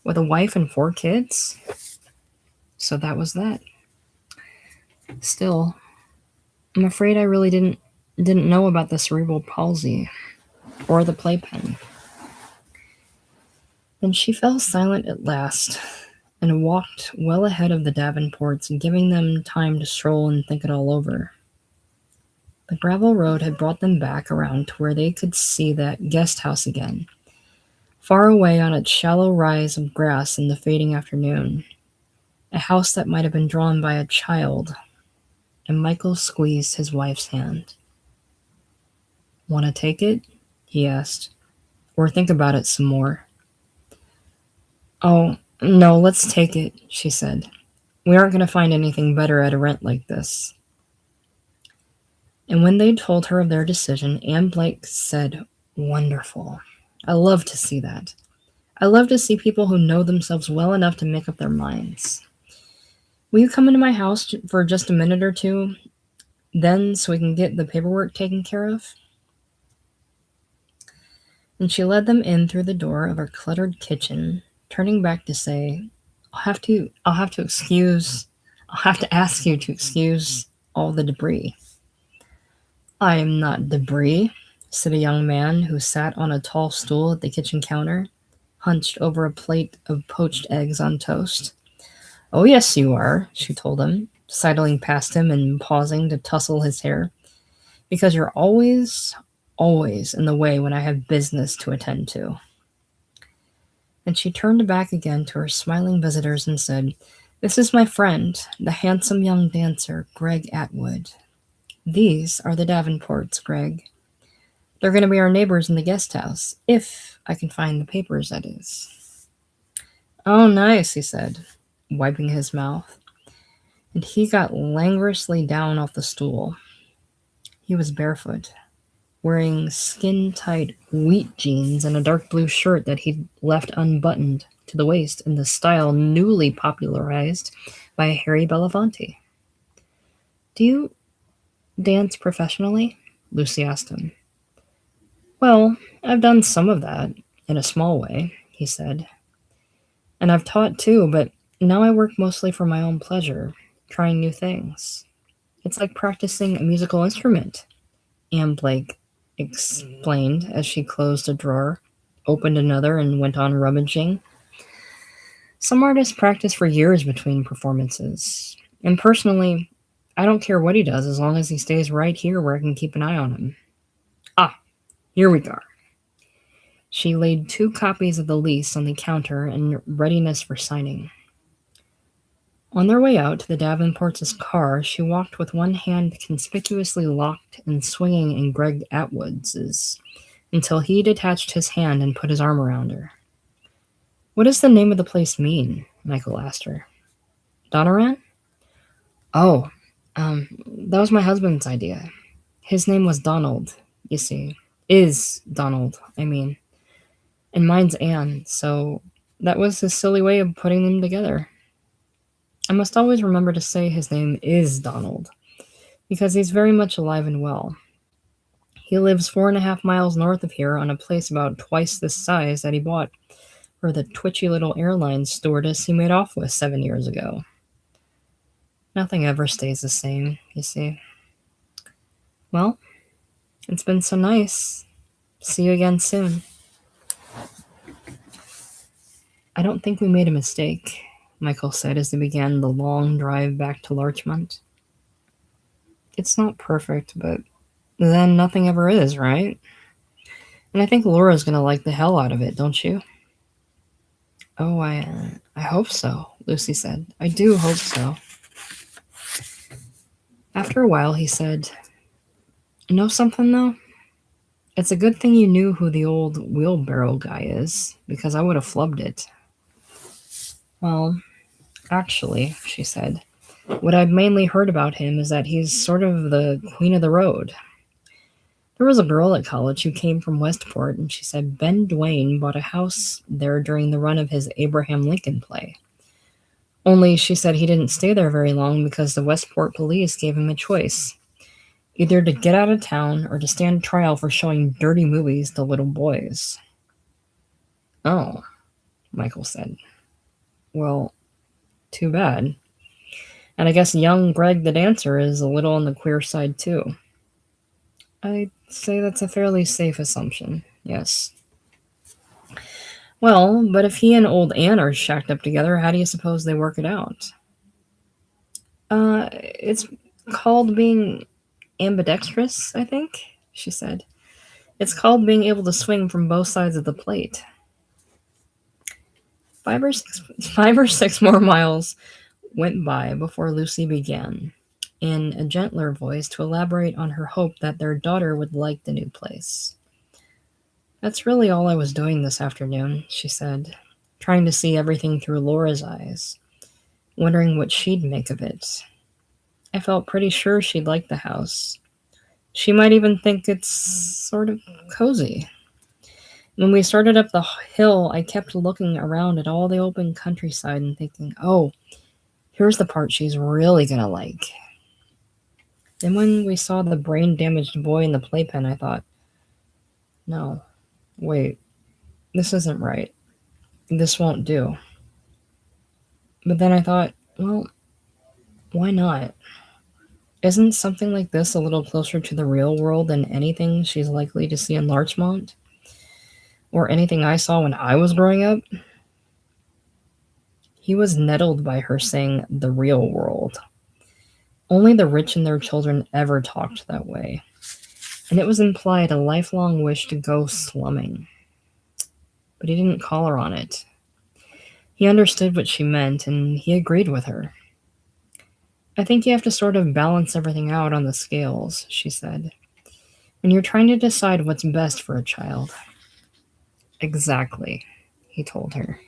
With a wife and 4 kids?" So that was that. Still, I'm afraid I really didn't know about the cerebral palsy or the playpen. Then she fell silent at last and walked well ahead of the Davenports, giving them time to stroll and think it all over. The gravel road had brought them back around to where they could see that guest house again, far away on its shallow rise of grass in the fading afternoon, a house that might have been drawn by a child, and Michael squeezed his wife's hand. "Want to take it?" he asked. "Or think about it some more?" "Oh, no, let's take it," she said. "We aren't going to find anything better at a rent like this." And when they told her of their decision, Anne Blake said, "Wonderful. I love to see that. I love to see people who know themselves well enough to make up their minds. Will you come into my house for just a minute or two, then, so we can get the paperwork taken care of?" And she led them in through the door of her cluttered kitchen, turning back to say, I'll have to ask you to excuse all the debris." "I am not debris," said a young man who sat on a tall stool at the kitchen counter, hunched over a plate of poached eggs on toast. "Oh, yes, you are," she told him, sidling past him and pausing to tussle his hair. "Because you're always, always in the way when I have business to attend to." And she turned back again to her smiling visitors and said, "This is my friend, the handsome young dancer, Greg Atwood. These are the Davenports, Greg. They're going to be our neighbors in the guest house, if I can find the papers, that is." "Oh, nice," he said, wiping his mouth. And he got languorously down off the stool. He was barefoot, wearing skin-tight wheat jeans and a dark blue shirt that he'd left unbuttoned to the waist in the style newly popularized by Harry Belafonte. "Do you dance professionally?" Lucy asked him. "Well, I've done some of that, in a small way," he said. "And I've taught too, but now I work mostly for my own pleasure, trying new things. It's like practicing a musical instrument," Anne Blake explained as she closed a drawer, opened another, and went on rummaging. Some artists practice for years between performances. And personally, I don't care what he does as long as he stays right here where I can keep an eye on him. Ah, here we are. She laid 2 copies of the lease on the counter in readiness for signing. On their way out to the Davenports' car, she walked with one hand conspicuously locked and swinging in Greg Atwood's until he detached his hand and put his arm around her. "What does the name of the place mean?" Michael asked her. "Donoran?" "Oh, that was my husband's idea. His name was Donald, you see. Is Donald, I mean. And mine's Anne, so that was his silly way of putting them together. I must always remember to say his name is Donald, because he's very much alive and well. He lives 4.5 miles north of here on a place about twice this size that he bought for the twitchy little airline stewardess he made off with 7 years ago. Nothing ever stays the same, you see. Well, it's been so nice. See you again soon." "I don't think we made a mistake," Michael said as they began the long drive back to Larchmont. "It's not perfect, but then nothing ever is, right? And I think Laura's going to like the hell out of it, don't you?" "Oh, I hope so," Lucy said. "I do hope so." After a while, he said, "Know something, though? It's a good thing you knew who the old wheelbarrow guy is, because I would have flubbed it." "Well, actually," she said, "what I've mainly heard about him is that he's sort of the queen of the road. There was a girl at college who came from Westport, and she said Ben Duane bought a house there during the run of his Abraham Lincoln play. Only she said he didn't stay there very long because the Westport police gave him a choice, either to get out of town or to stand trial for showing dirty movies to little boys." "Oh," Michael said. "Well, too bad. And I guess young Greg the dancer is a little on the queer side, too." "I'd say that's a fairly safe assumption, yes." "Well, but if he and old Anne are shacked up together, how do you suppose they work it out?" It's called being ambidextrous, I think," she said. "It's called being able to swing from both sides of the plate." 5 or 6 more miles went by before Lucy began, in a gentler voice, to elaborate on her hope that their daughter would like the new place. "That's really all I was doing this afternoon," she said, trying to see everything through Laura's eyes, wondering what she'd make of it. "I felt pretty sure she'd like the house. She might even think it's sort of cozy. When we started up the hill, I kept looking around at all the open countryside and thinking, oh, here's the part she's really gonna like. Then when we saw the brain-damaged boy in the playpen, I thought, no, wait, this isn't right. This won't do. But then I thought, well, why not? Isn't something like this a little closer to the real world than anything she's likely to see in Larchmont? Or anything I saw when I was growing up?" He was nettled by her saying the real world. Only the rich and their children ever talked that way, and it was implied a lifelong wish to go slumming. But he didn't call her on it. He understood what she meant, and he agreed with her. "I think you have to sort of balance everything out on the scales," she said, "when you're trying to decide what's best for a child." "Exactly," he told her.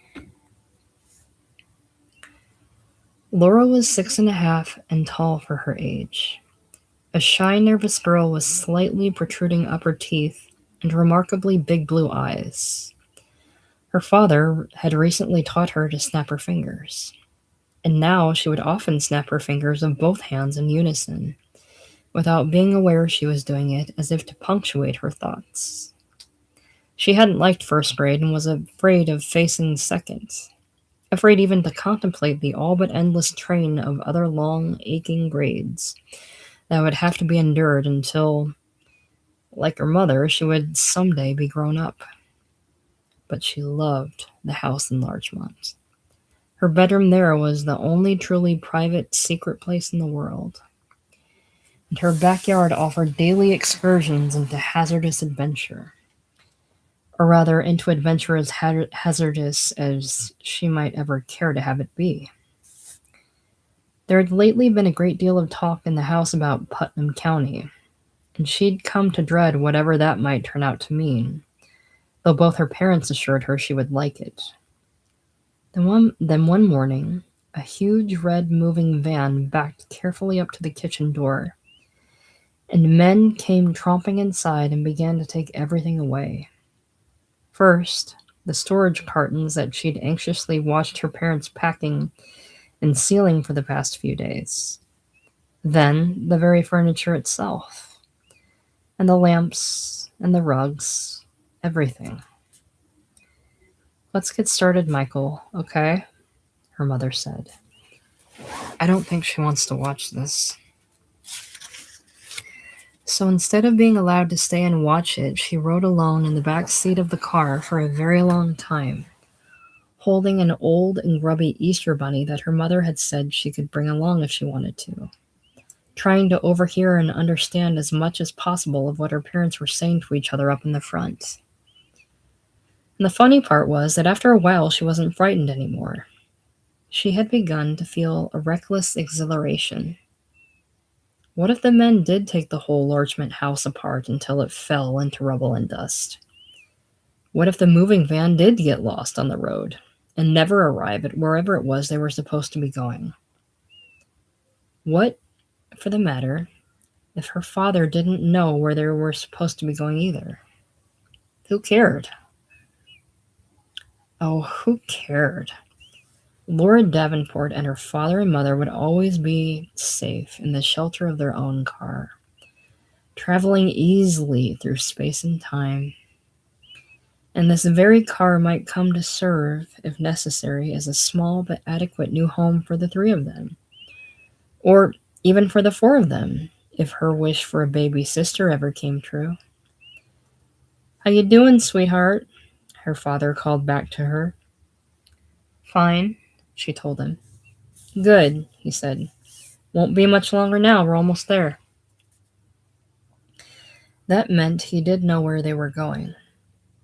Laura was 6.5 and tall for her age. A shy, nervous girl with slightly protruding upper teeth and remarkably big blue eyes. Her father had recently taught her to snap her fingers, and now she would often snap her fingers of both hands in unison, without being aware she was doing it, as if to punctuate her thoughts. She hadn't liked first grade and was afraid of facing second, afraid even to contemplate the all but endless train of other long, aching grades that would have to be endured until, like her mother, she would someday be grown up. But she loved the house in Larchmont. Her bedroom there was the only truly private, secret place in the world, and her backyard offered daily excursions into hazardous adventure. Or rather, into adventure as hazardous as she might ever care to have it be. There had lately been a great deal of talk in the house about Putnam County, and she'd come to dread whatever that might turn out to mean, though both her parents assured her she would like it. Then one morning, a huge red moving van backed carefully up to the kitchen door, and men came tromping inside and began to take everything away. First, the storage cartons that she'd anxiously watched her parents packing and sealing for the past few days. Then, the very furniture itself, and the lamps and the rugs, everything. "Let's get started, Michael, okay?" her mother said. "I don't think she wants to watch this." So instead of being allowed to stay and watch it, she rode alone in the back seat of the car for a very long time, holding an old and grubby Easter bunny that her mother had said she could bring along if she wanted to, trying to overhear and understand as much as possible of what her parents were saying to each other up in the front. And the funny part was that after a while she wasn't frightened anymore. She had begun to feel a reckless exhilaration. What if the men did take the whole Larchmont house apart until it fell into rubble and dust? What if the moving van did get lost on the road and never arrive at wherever it was they were supposed to be going? What, for the matter, if her father didn't know where they were supposed to be going either? Who cared? Oh, who cared? Laura Davenport and her father and mother would always be safe in the shelter of their own car, traveling easily through space and time. And this very car might come to serve, if necessary, as a small but adequate new home for the three of them. Or even for the four of them, if her wish for a baby sister ever came true. "How you doing, sweetheart?" her father called back to her. "Fine," she told him. "Good," he said. "Won't be much longer now, we're almost there." That meant he did know where they were going.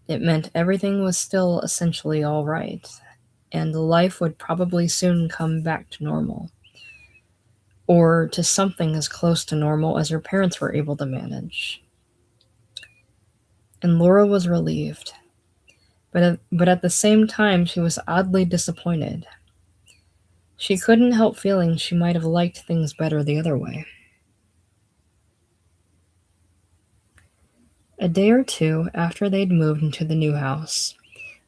It meant everything was still essentially all right, and life would probably soon come back to normal. Or to something as close to normal as her parents were able to manage. And Laura was relieved. But at the same time, she was oddly disappointed. She couldn't help feeling she might have liked things better the other way. A day or two after they'd moved into the new house,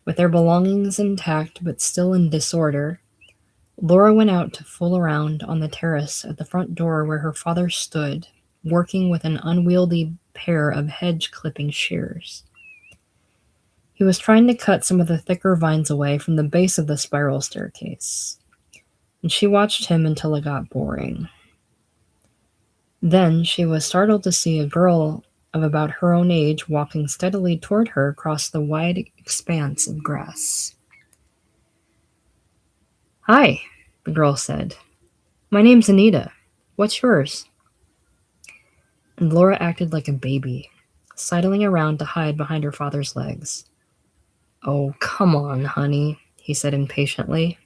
with their belongings intact but still in disorder, Laura went out to fool around on the terrace at the front door where her father stood, working with an unwieldy pair of hedge-clipping shears. He was trying to cut some of the thicker vines away from the base of the spiral staircase, and she watched him until it got boring. Then she was startled to see a girl of about her own age walking steadily toward her across the wide expanse of grass. "Hi," the girl said. "My name's Anita. What's yours?" And Laura acted like a baby, sidling around to hide behind her father's legs. "Oh, come on, honey," he said impatiently.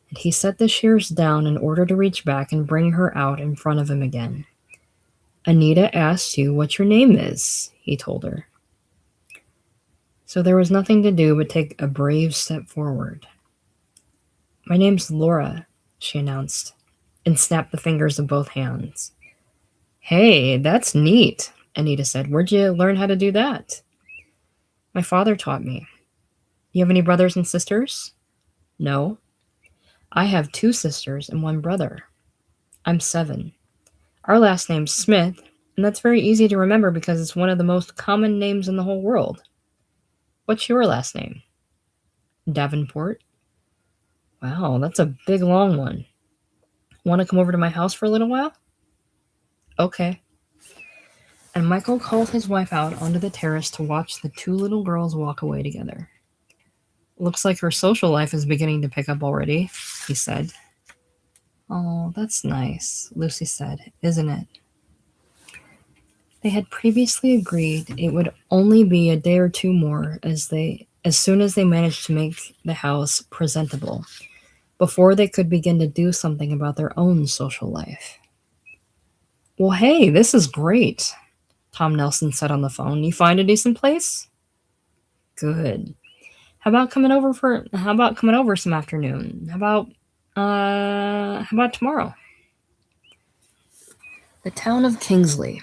And he set the shears down in order to reach back and bring her out in front of him again. "Anita asked you what your name is," he told her. So there was nothing to do but take a brave step forward. "My name's Laura," she announced, and snapped the fingers of both hands. "Hey, that's neat," Anita said. "Where'd you learn how to do that?" "My father taught me." "You have any brothers and sisters?" "No." "I have 2 sisters and 1 brother. I'm 7. Our last name's Smith, and that's very easy to remember because it's one of the most common names in the whole world. What's your last name?" "Davenport." "Wow, that's a big long one. Want to come over to my house for a little while?" "Okay." And Michael called his wife out onto the terrace to watch the 2 little girls walk away together. Looks like her social life is beginning to pick up already, he said. Oh, that's nice, Lucy said, isn't it? They had previously agreed it would only be a day or two more as soon as they managed to make the house presentable, before they could begin to do something about their own social life. Well, hey, this is great, Tom Nelson said on the phone. You find a decent place? Good. How about coming over some afternoon? How about tomorrow? The town of Kingsley,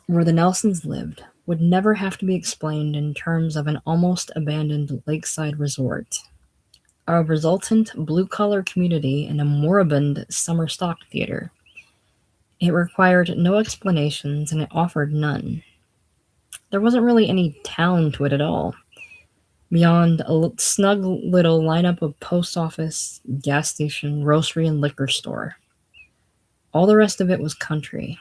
where the Nelsons lived, would never have to be explained in terms of an almost abandoned lakeside resort, a resultant blue-collar community, and a moribund summer stock theater. It required no explanations, and it offered none. There wasn't really any town to it at all, beyond a snug little lineup of post office, gas station, grocery, and liquor store. All the rest of it was country.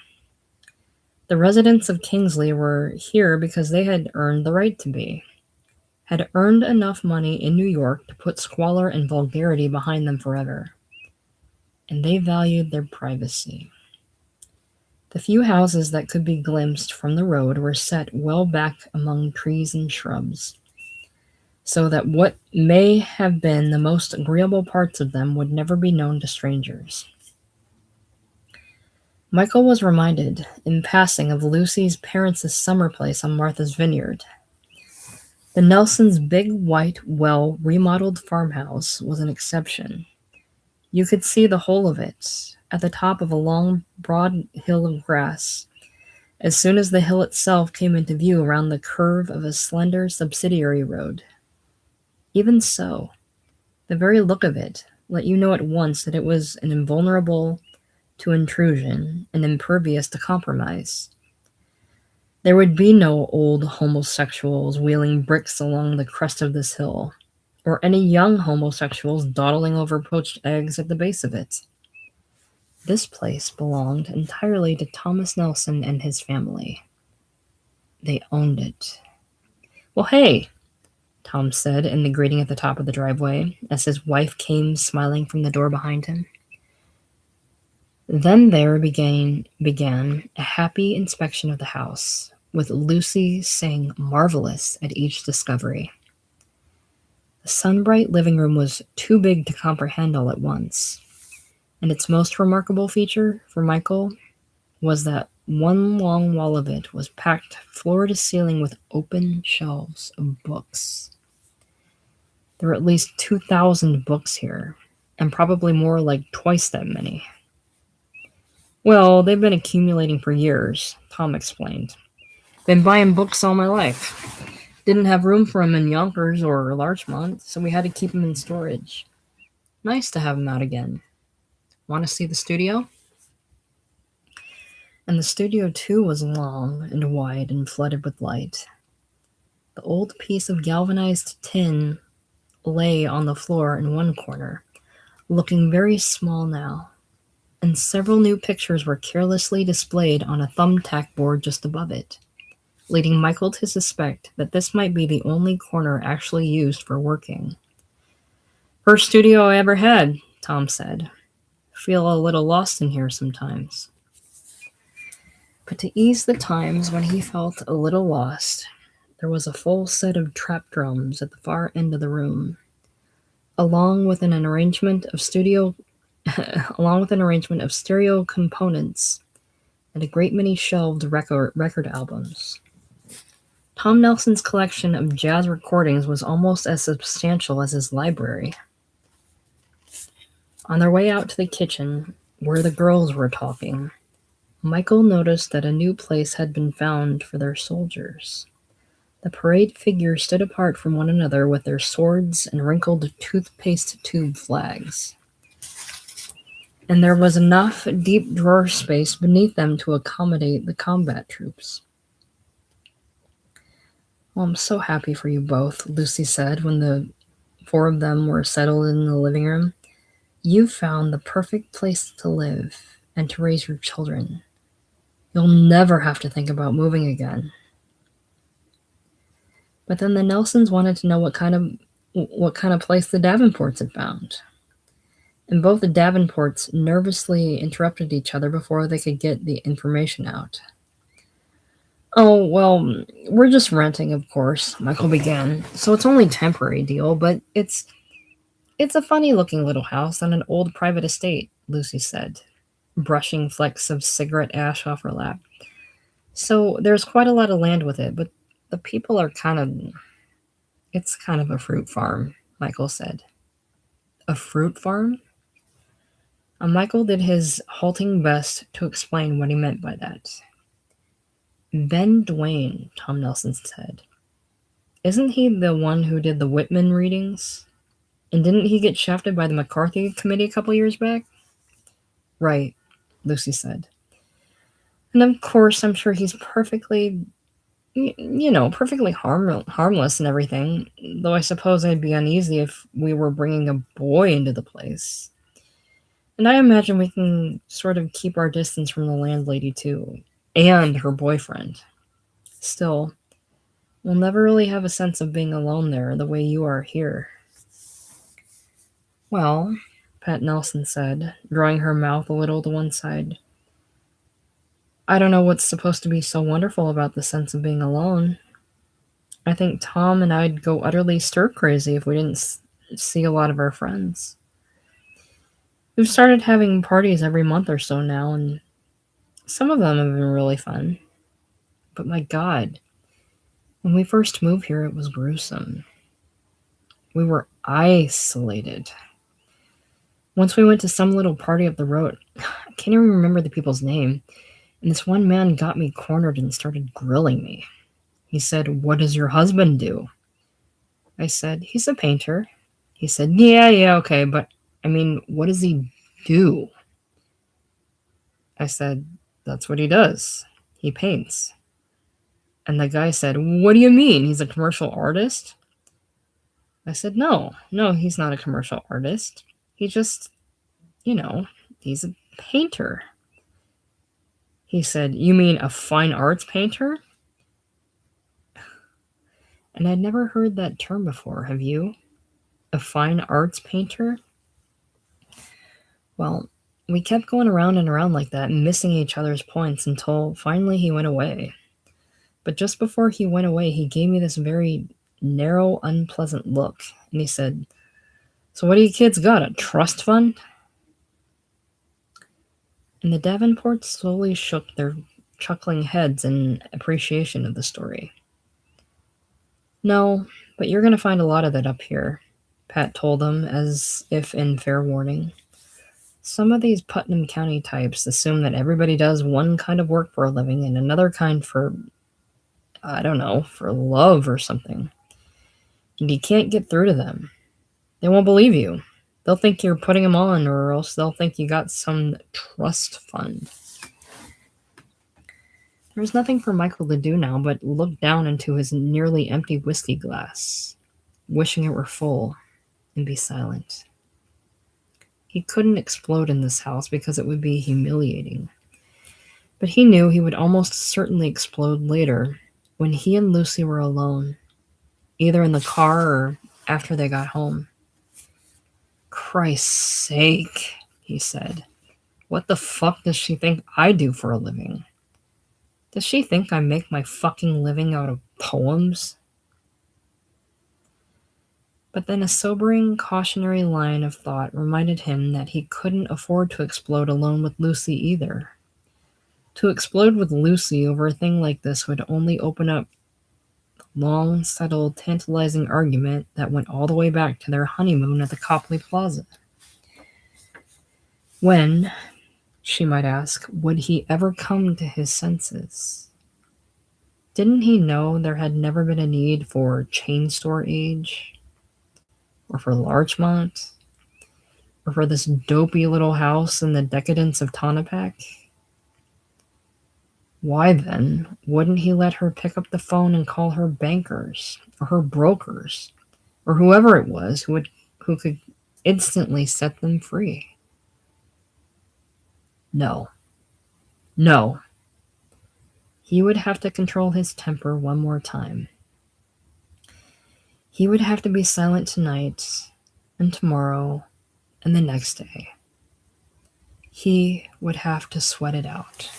The residents of Kingsley were here because they had earned the right to be, had earned enough money in New York to put squalor and vulgarity behind them forever. And they valued their privacy. The few houses that could be glimpsed from the road were set well back among trees and shrubs, so that what may have been the most agreeable parts of them would never be known to strangers. Michael was reminded, in passing, of Lucy's parents' summer place on Martha's Vineyard. The Nelsons' big, white, well-remodeled farmhouse was an exception. You could see the whole of it, at the top of a long, broad hill of grass, as soon as the hill itself came into view around the curve of a slender subsidiary road. Even so, the very look of it let you know at once that it was an invulnerable to intrusion and impervious to compromise. There would be no old homosexuals wheeling bricks along the crest of this hill, or any young homosexuals dawdling over poached eggs at the base of it. This place belonged entirely to Thomas Nelson and his family. They owned it. Well, hey, Tom said in the greeting at the top of the driveway, as his wife came smiling from the door behind him. Then there began a happy inspection of the house, with Lucy saying marvelous at each discovery. The sunbright living room was too big to comprehend all at once, and its most remarkable feature for Michael was that one long wall of it was packed floor to ceiling with open shelves of books. There were at least 2,000 books here, and probably more, like twice that many. Well, they've been accumulating for years, Tom explained. Been buying books all my life. Didn't have room for them in Yonkers or Larchmont, so we had to keep them in storage. Nice to have them out again. Want to see the studio? And the studio, too, was long and wide and flooded with light. The old piece of galvanized tin lay on the floor in one corner, looking very small now, and several new pictures were carelessly displayed on a thumbtack board just above it, leading Michael to suspect that this might be the only corner actually used for working. First studio I ever had, Tom said. Feel a little lost in here sometimes. But to ease the times when he felt a little lost, there was a full set of trap drums at the far end of the room, along with an arrangement of stereo components and a great many shelved record albums. Tom Nelson's collection of jazz recordings was almost as substantial as his library. On their way out to the kitchen, where the girls were talking, Michael noticed that a new place had been found for their soldiers. The parade figures stood apart from one another with their swords and wrinkled toothpaste tube flags. And there was enough deep drawer space beneath them to accommodate the combat troops. "Well, I'm so happy for you both," Lucy said when the four of them were settled in the living room. "You've found the perfect place to live and to raise your children. You'll never have to think about moving again." But then the Nelsons wanted to know what kind of what kind of place the Davenports had found. And both the Davenports nervously interrupted each other before they could get the information out. Oh, well, we're just renting, of course, Michael began. So it's only a temporary deal, but it's a funny looking little house on an old private estate, Lucy said, brushing flecks of cigarette ash off her lap. So there's quite a lot of land with it, but the people are it's kind of a fruit farm, Michael said. A fruit farm? Michael did his halting best to explain what he meant by that. Ben Duane, Tom Nelson said. Isn't he the one who did the Whitman readings? And didn't he get shafted by the McCarthy committee a couple years back? Right, Lucy said. And of course, I'm sure he's perfectly harmless and everything, though I suppose I'd be uneasy if we were bringing a boy into the place. And I imagine we can sort of keep our distance from the landlady, too, and her boyfriend. Still, we'll never really have a sense of being alone there the way you are here. Well, Pat Nelson said, drawing her mouth a little to one side, I don't know what's supposed to be so wonderful about the sense of being alone. I think Tom and I'd go utterly stir crazy if we didn't see a lot of our friends. We've started having parties every month or so now, and some of them have been really fun. But my God, when we first moved here, it was gruesome. We were isolated. Once we went to some little party up the road. I can't even remember the people's name. And this one man got me cornered and started grilling me. He said, "What does your husband do?" I said, "He's a painter." He said, yeah, okay, but I mean, what does he do? I said, "That's what he does. He paints." And the guy said, "What do you mean? He's a commercial artist?" I said, no, he's not a commercial artist. He just, you know, he's a painter. He said, "You mean a fine arts painter?" And I'd never heard that term before, have you? A fine arts painter? Well, we kept going around and around like that, missing each other's points until finally he went away. But just before he went away, he gave me this very narrow, unpleasant look, and he said, "So what do you kids got, a trust fund?" And the Davenports slowly shook their chuckling heads in appreciation of the story. "No, but you're going to find a lot of that up here," Pat told them, as if in fair warning. "Some of these Putnam County types assume that everybody does one kind of work for a living and another kind for, I don't know, for love or something. And you can't get through to them. They won't believe you. They'll think you're putting them on, or else they'll think you got some trust fund." There was nothing for Michael to do now but look down into his nearly empty whiskey glass, wishing it were full, and be silent. He couldn't explode in this house because it would be humiliating. But he knew he would almost certainly explode later, when he and Lucy were alone, either in the car or after they got home. "Christ's sake," he said. "What the fuck does she think I do for a living? Does she think I make my fucking living out of poems?" But then a sobering, cautionary line of thought reminded him that he couldn't afford to explode alone with Lucy either. To explode with Lucy over a thing like this would only open up the long, subtle, tantalizing argument that went all the way back to their honeymoon at the Copley Plaza. When, she might ask, would he ever come to his senses? Didn't he know there had never been a need for chain store age? Or for Larchmont? Or for this dopey little house in the decadence of Tonopah? Why, then, wouldn't he let her pick up the phone and call her bankers, or her brokers, or whoever it was who could instantly set them free? No. No. He would have to control his temper one more time. He would have to be silent tonight and tomorrow and the next day. He would have to sweat it out.